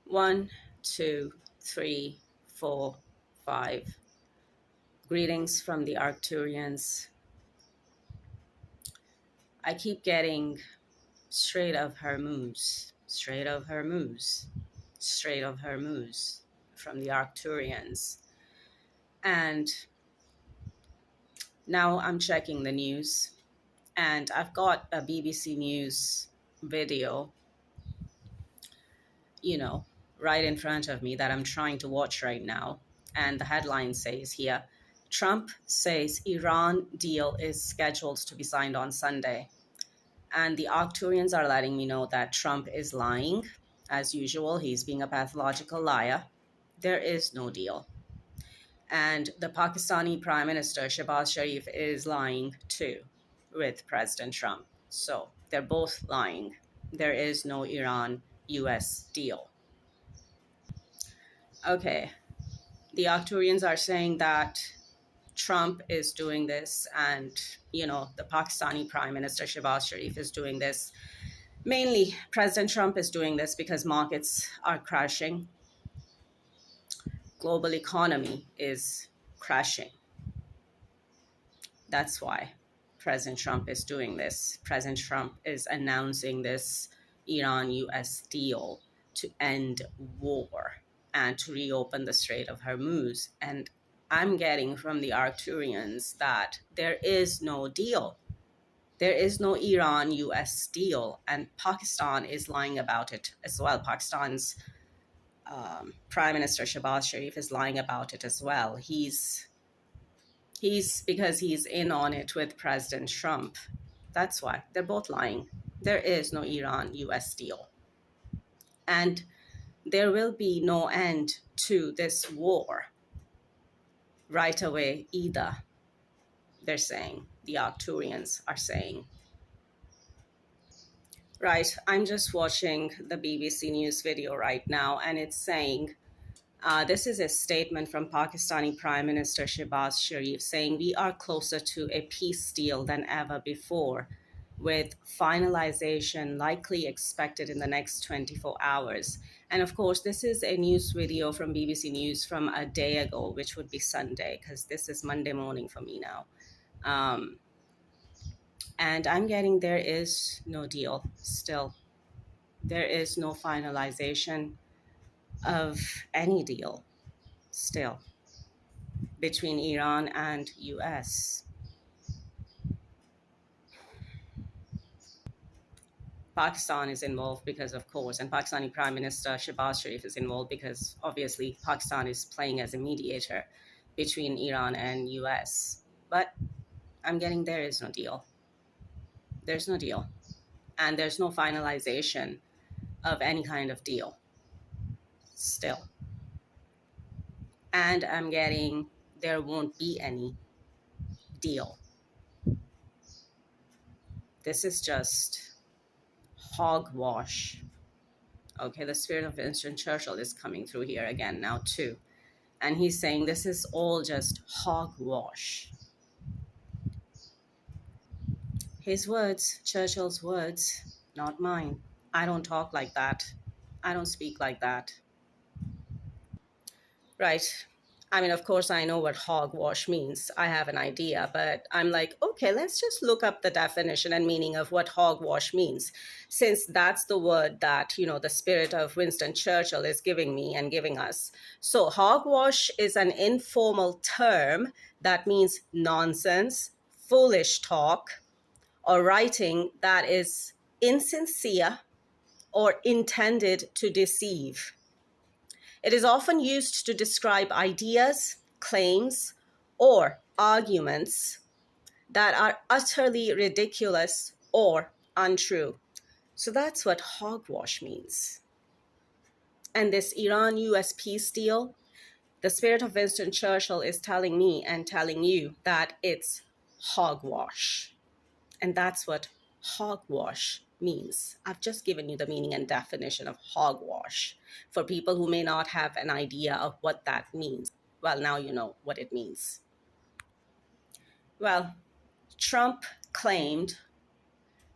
One, two, three, four, five. Greetings from the Arcturians. I keep getting Strait of Hormuz, Strait of Hormuz, Strait of Hormuz from the Arcturians. And now I'm checking the news, and I've got a BBC News video, you know, right in front of me that I'm trying to watch right now. And the headline says here, Trump says Iran deal is scheduled to be signed on Sunday. And the Arcturians are letting me know that Trump is lying. As usual, he's being a pathological liar. There is no deal. And the Pakistani Prime Minister, Shehbaz Sharif, is lying too with President Trump. So they're both lying. There is no Iran-US deal. Okay, the Arcturians are saying that Trump is doing this, and the Pakistani Prime Minister Shehbaz Sharif is doing this. Mainly, President Trump is doing this because markets are crashing. Global economy is crashing. That's why President Trump is doing this. President Trump is announcing this Iran-US deal to end war and to reopen the Strait of Hormuz. And I'm getting from the Arcturians that there is no deal. There is no Iran-US deal, and Pakistan is lying about it as well. Pakistan's Prime Minister Shehbaz Sharif is lying about it as well. He's because he's in on it with President Trump. That's why they're both lying. There is no Iran-US deal. And there will be no end to this war right away either, they're saying. The Arcturians are saying. Right, I'm just watching the BBC News video right now, and it's saying, this is a statement from Pakistani Prime Minister Shehbaz Sharif saying, we are closer to a peace deal than ever before, with finalization likely expected in the next 24 hours. And of course, this is a news video from BBC News from a day ago, which would be Sunday, because this is Monday morning for me now. And I'm getting there is no deal still. There is no finalization of any deal still between Iran and US. Pakistan is involved because, of course, and Pakistani Prime Minister Shehbaz Sharif is involved because obviously Pakistan is playing as a mediator between Iran and US. But I'm getting there is no deal. There's no deal. And there's no finalization of any kind of deal still. And I'm getting there won't be any deal. This is just hogwash. Okay, the spirit of Winston Churchill is coming through here again now too. And he's saying this is all just hogwash. His words, Churchill's words, not mine. I don't talk like that. I don't speak like that. Right. I mean, of course, I know what hogwash means. I have an idea, but I'm like, okay, let's just look up the definition and meaning of what hogwash means, since that's the word that, the spirit of Winston Churchill is giving me and giving us. So hogwash is an informal term that means nonsense, foolish talk, or writing that is insincere or intended to deceive. It is often used to describe ideas, claims, or arguments that are utterly ridiculous or untrue. So that's what hogwash means. And this Iran-US peace deal, the spirit of Winston Churchill is telling me and telling you that it's hogwash. And that's what hogwash means. I've just given you the meaning and definition of hogwash for people who may not have an idea of what that means. Well, now you know what it means. Well, Trump claimed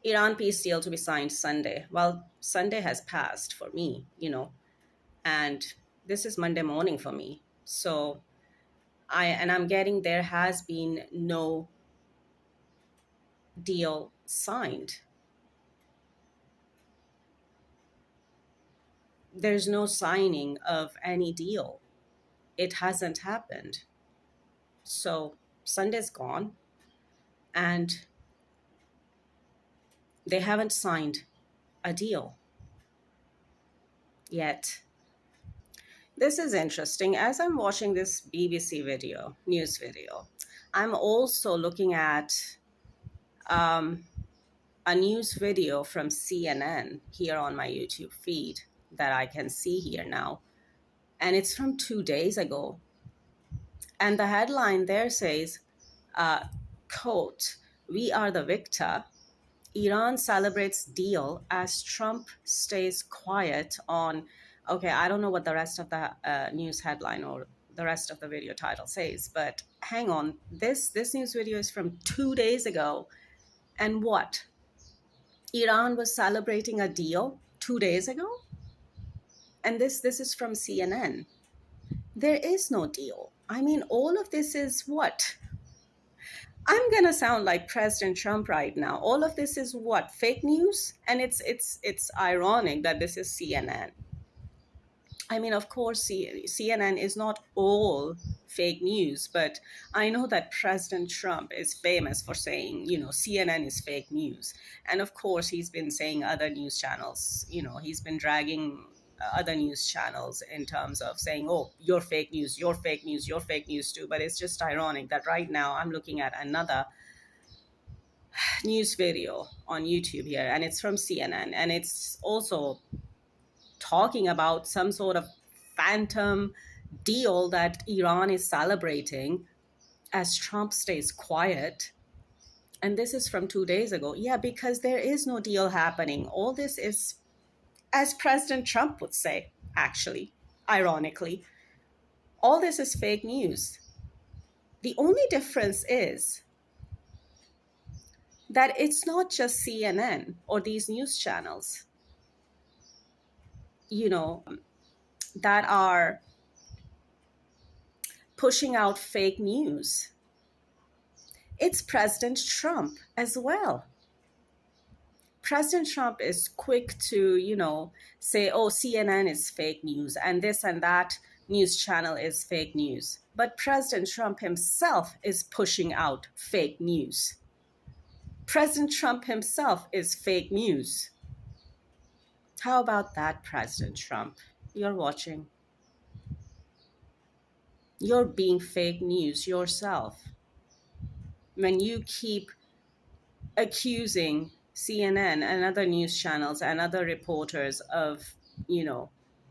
Iran peace deal to be signed Sunday. Well, Sunday has passed for me, And this is Monday morning for me. So I'm getting there has been no deal signed. There's no signing of any deal. It hasn't happened. So Sunday's gone and they haven't signed a deal yet. This is interesting. As I'm watching this BBC video, news video, I'm also looking at um, a news video from CNN here on my YouTube feed that I can see here now. And it's from 2 days ago. And the headline there says, uh, quote, "We are the victor. Iran celebrates deal as Trump stays quiet on." Okay, I don't know what the rest of the news headline or the rest of the video title says, but hang on. This news video is from 2 days ago. And what? Iran was celebrating a deal 2 days ago? And this is from CNN. There is no deal. I mean, all of this is what? I'm gonna sound like President Trump right now. All of this is what? Fake news? And it's ironic that this is CNN. I mean, of course, CNN is not all fake news, but I know that President Trump is famous for saying, CNN is fake news. And of course, he's been saying other news channels, he's been dragging other news channels in terms of saying, oh, you're fake news, you're fake news, you're fake news too. But it's just ironic that right now I'm looking at another news video on YouTube here, and it's from CNN, and it's also talking about some sort of phantom deal that Iran is celebrating as Trump stays quiet. And this is from 2 days ago. Yeah, because there is no deal happening. All this is, as President Trump would say, actually, ironically, all this is fake news. The only difference is that it's not just CNN or these news channels, that are pushing out fake news. It's President Trump as well. President Trump is quick to, say, oh, CNN is fake news and this and that news channel is fake news. But President Trump himself is pushing out fake news. President Trump himself is fake news. How about that, President Trump? You're watching. You're being fake news yourself. When you keep accusing CNN and other news channels and other reporters of,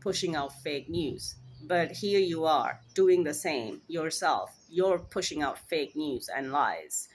pushing out fake news. But here you are doing the same yourself. You're pushing out fake news and lies.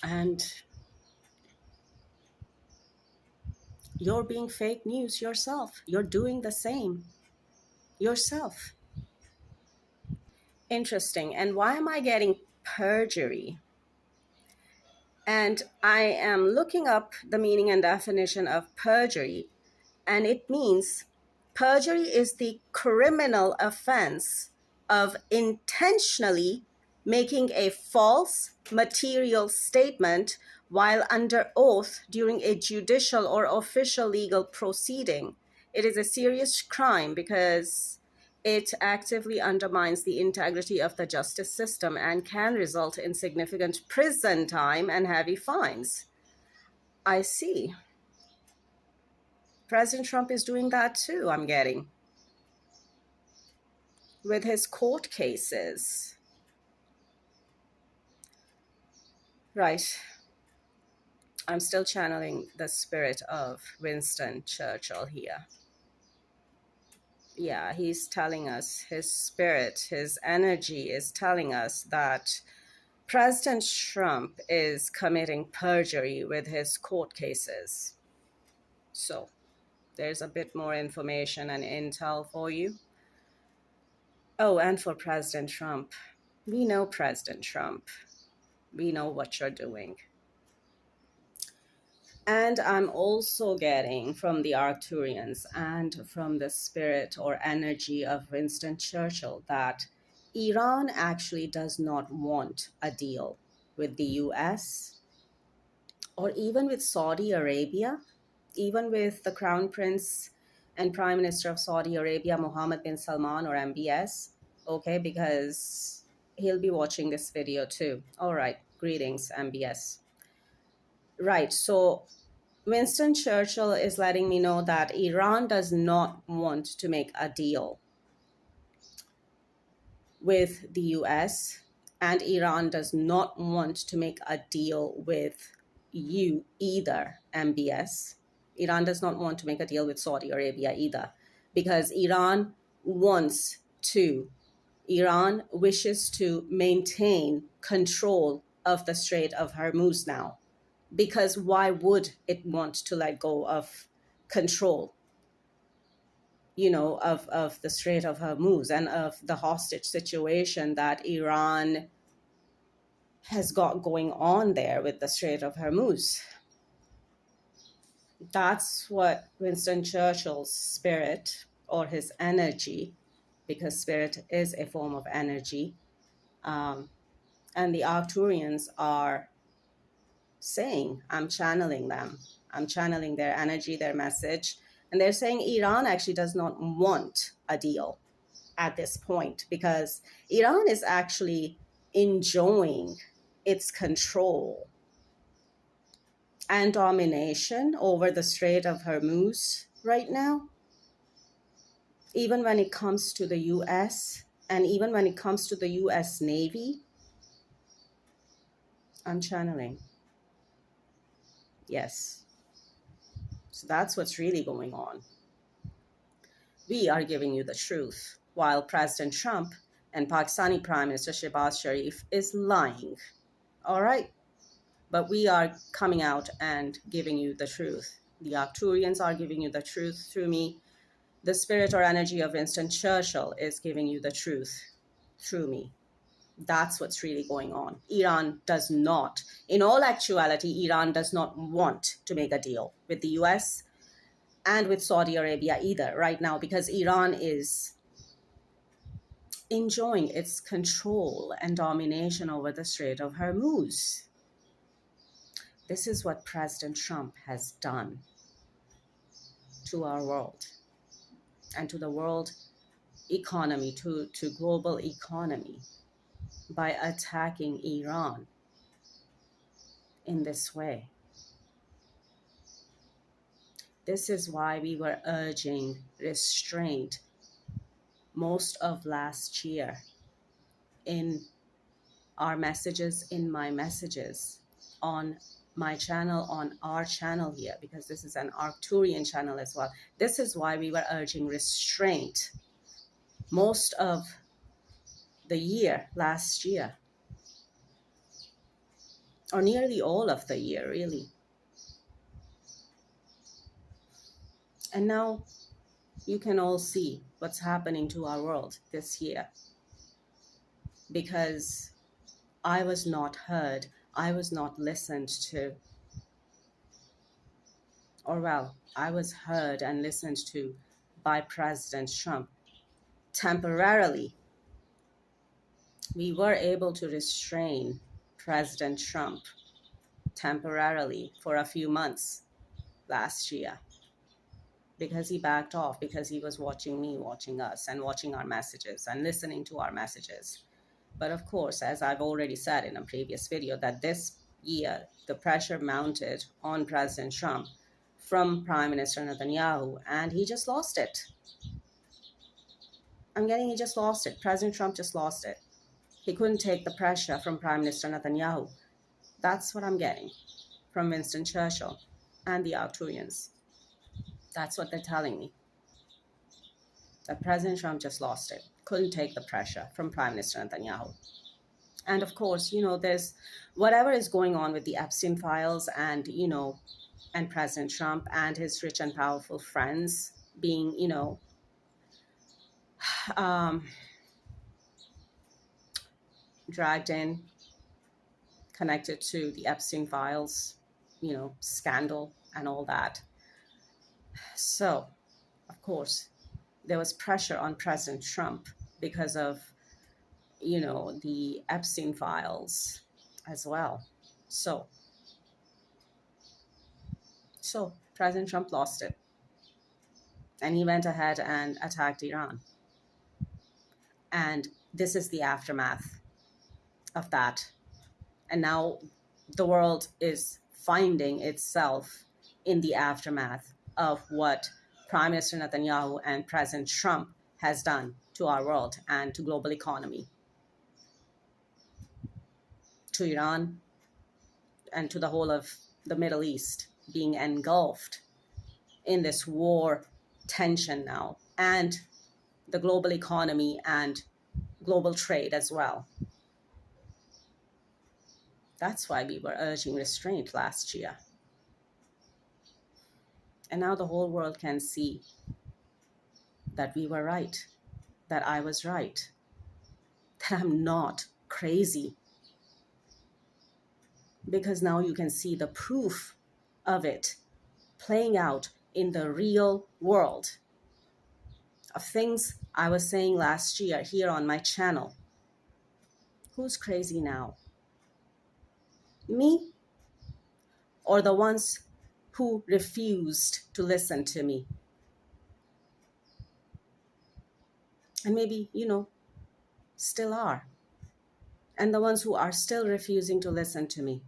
And you're being fake news yourself. You're doing the same yourself. Interesting. And why am I getting perjury? And I am looking up the meaning and definition of perjury, and it means perjury is the criminal offense of intentionally making a false material statement while under oath during a judicial or official legal proceeding. It is a serious crime because it actively undermines the integrity of the justice system and can result in significant prison time and heavy fines. I see. President Trump is doing that too, I'm getting, with his court cases. Right. I'm still channeling the spirit of Winston Churchill here. Yeah, he's telling us, his spirit, his energy is telling us that President Trump is committing perjury with his court cases. So there's a bit more information and intel for you. Oh, and for President Trump, we know President Trump. We know what you're doing. And I'm also getting from the Arcturians and from the spirit or energy of Winston Churchill that Iran actually does not want a deal with the US or even with Saudi Arabia, even with the Crown Prince and Prime Minister of Saudi Arabia, Mohammed bin Salman or MBS. Okay, because he'll be watching this video too. All right, greetings, MBS. Right, so Winston Churchill is letting me know that Iran does not want to make a deal with the US, and Iran does not want to make a deal with you either, MBS. Iran does not want to make a deal with Saudi Arabia either, because wants to, Iran wishes to maintain control of the Strait of Hormuz now. Because why would it want to let go of control, of the Strait of Hormuz and of the hostage situation that Iran has got going on there with the Strait of Hormuz? That's what Winston Churchill's spirit or his energy, because spirit is a form of energy, and the Arcturians are saying. I'm channeling them. I'm channeling their energy, their message. And they're saying Iran actually does not want a deal at this point because Iran is actually enjoying its control and domination over the Strait of Hormuz right now, even when it comes to the US and even when it comes to the US Navy. I'm channeling. Yes. So that's what's really going on. We are giving you the truth, while President Trump and Pakistani Prime Minister Shehbaz Sharif is lying. All right? But we are coming out and giving you the truth. The Arcturians are giving you the truth through me. The spirit or energy of Winston Churchill is giving you the truth through me. That's what's really going on. Iran does not, in all actuality, Iran does not want to make a deal with the US and with Saudi Arabia either right now, because Iran is enjoying its control and domination over the Strait of Hormuz. This is what President Trump has done to our world and to the world economy, to global economy, by attacking Iran in this way. This is why we were urging restraint most of last year in our messages, in my messages, on my channel, on our channel here, because this is an Arcturian channel as well. This is why we were urging restraint most of the year, last year, or nearly all of the year, really. And now you can all see what's happening to our world this year, because I was not heard, I was not listened to. Or well, I was heard and listened to by President Trump temporarily. We were able to restrain President Trump temporarily for a few months last year, because he backed off, because he was watching me, watching us, and watching our messages and listening to our messages. But of course, as I've already said in a previous video, that this year the pressure mounted on President Trump from Prime Minister Netanyahu, and he just lost it. He just lost it. President Trump just lost it. He couldn't take the pressure from Prime Minister Netanyahu. That's what I'm getting from Winston Churchill and the Arcturians. That's what they're telling me. That President Trump just lost it. Couldn't take the pressure from Prime Minister Netanyahu. And of course, there's whatever is going on with the Epstein files and, and President Trump and his rich and powerful friends being, dragged in, connected to the Epstein files. scandal and all that. So, of course, there was pressure on President Trump because of, the Epstein files as well. So, so President Trump lost it, and he went ahead and attacked Iran. And this is the aftermath of that. And now the world is finding itself in the aftermath of what Prime Minister Netanyahu and President Trump has done to our world and to global economy, to Iran, and to the whole of the Middle East being engulfed in this war tension now, and the global economy and global trade as well. That's why we were urging restraint last year. And now the whole world can see that we were right, that I was right, that I'm not crazy. Because now you can see the proof of it playing out in the real world of things I was saying last year here on my channel. Who's crazy now? Me? Or the ones who refused to listen to me? And maybe, still are. And the ones who are still refusing to listen to me.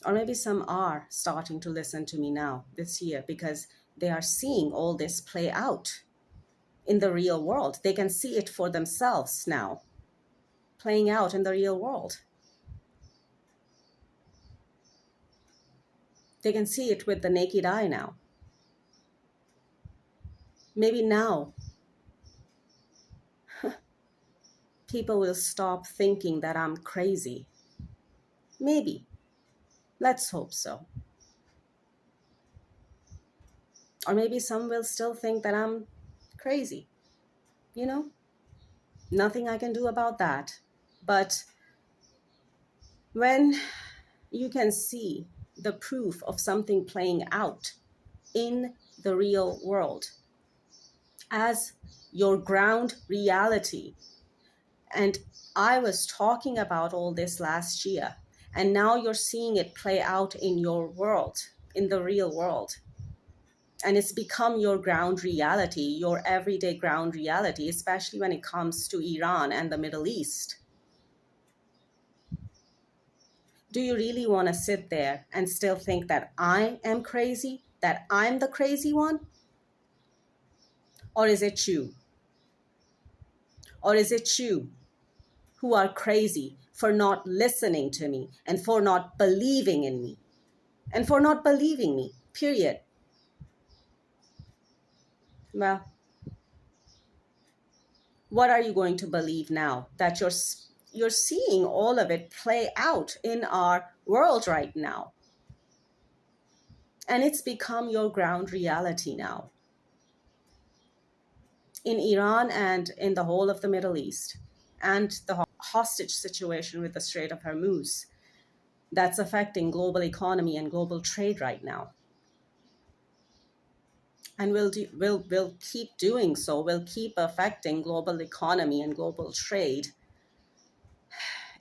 Or maybe some are starting to listen to me now, this year, because they are seeing all this play out in the real world. They can see it for themselves now, playing out in the real world. They can see it with the naked eye now. Maybe now people will stop thinking that I'm crazy. Maybe. Let's hope so. Or maybe some will still think that I'm crazy. Nothing I can do about that. But when you can see the proof of something playing out in the real world as your ground reality, and I was talking about all this last year, and now you're seeing it play out in your world, in the real world. And it's become your ground reality, your everyday ground reality, especially when it comes to Iran and the Middle East. Do you really want to sit there and still think that I am crazy, that I'm the crazy one? Or is it you? Or is it you who are crazy for not listening to me and for not believing in me and for not believing me, period? Well, what are you going to believe now that you're seeing all of it play out in our world right now? And it's become your ground reality now in Iran and in the whole of the Middle East, and the hostage situation with the Strait of Hormuz that's affecting global economy and global trade right now. And we'll keep doing so. We'll keep affecting global economy and global trade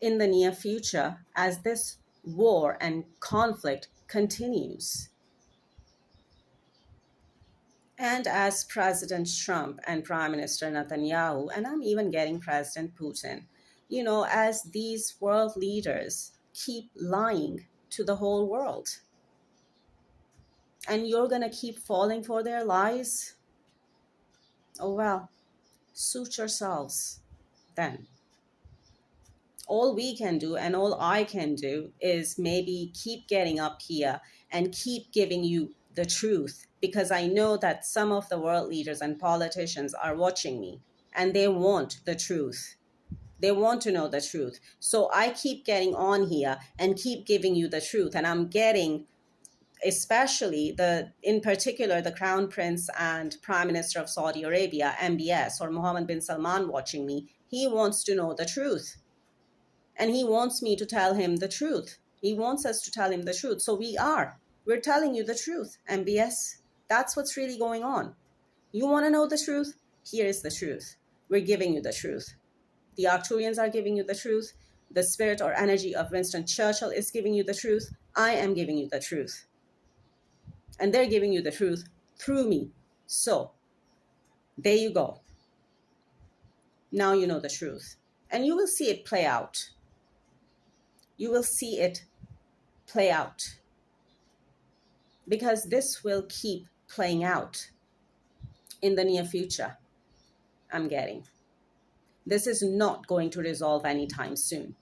in the near future as this war and conflict continues. And as President Trump and Prime Minister Netanyahu, and I'm even getting President Putin, as these world leaders keep lying to the whole world. And you're going to keep falling for their lies? Oh, well, suit yourselves then. All we can do and all I can do is maybe keep getting up here and keep giving you the truth, because I know that some of the world leaders and politicians are watching me and they want the truth. They want to know the truth. So I keep getting on here and keep giving you the truth. And I'm getting, especially in particular, the Crown Prince and Prime Minister of Saudi Arabia, MBS, or Mohammed bin Salman watching me. He wants to know the truth. And he wants me to tell him the truth. He wants us to tell him the truth. So we are. We're telling you the truth, MBS. That's what's really going on. You want to know the truth? Here is the truth. We're giving you the truth. The Arcturians are giving you the truth. The spirit or energy of Winston Churchill is giving you the truth. I am giving you the truth. And they're giving you the truth through me. So, there you go. Now you know the truth. And you will see it play out. You will see it play out. Because this will keep playing out in the near future, I'm getting. This is not going to resolve anytime soon.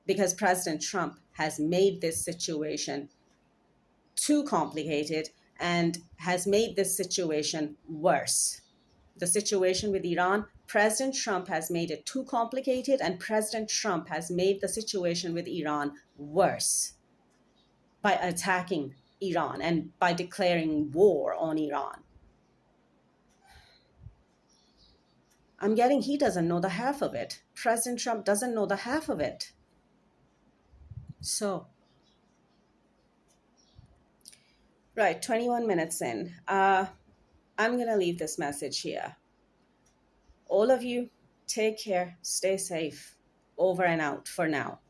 Because President Trump has made this situation too complicated and has made this situation worse. The situation with Iran, President Trump has made it too complicated, and President Trump has made the situation with Iran worse by attacking Iran and by declaring war on Iran. I'm getting he doesn't know the half of it. President Trump doesn't know the half of it. So, right, 21 minutes in. I'm going to leave this message here. All of you, take care, stay safe. Over and out for now.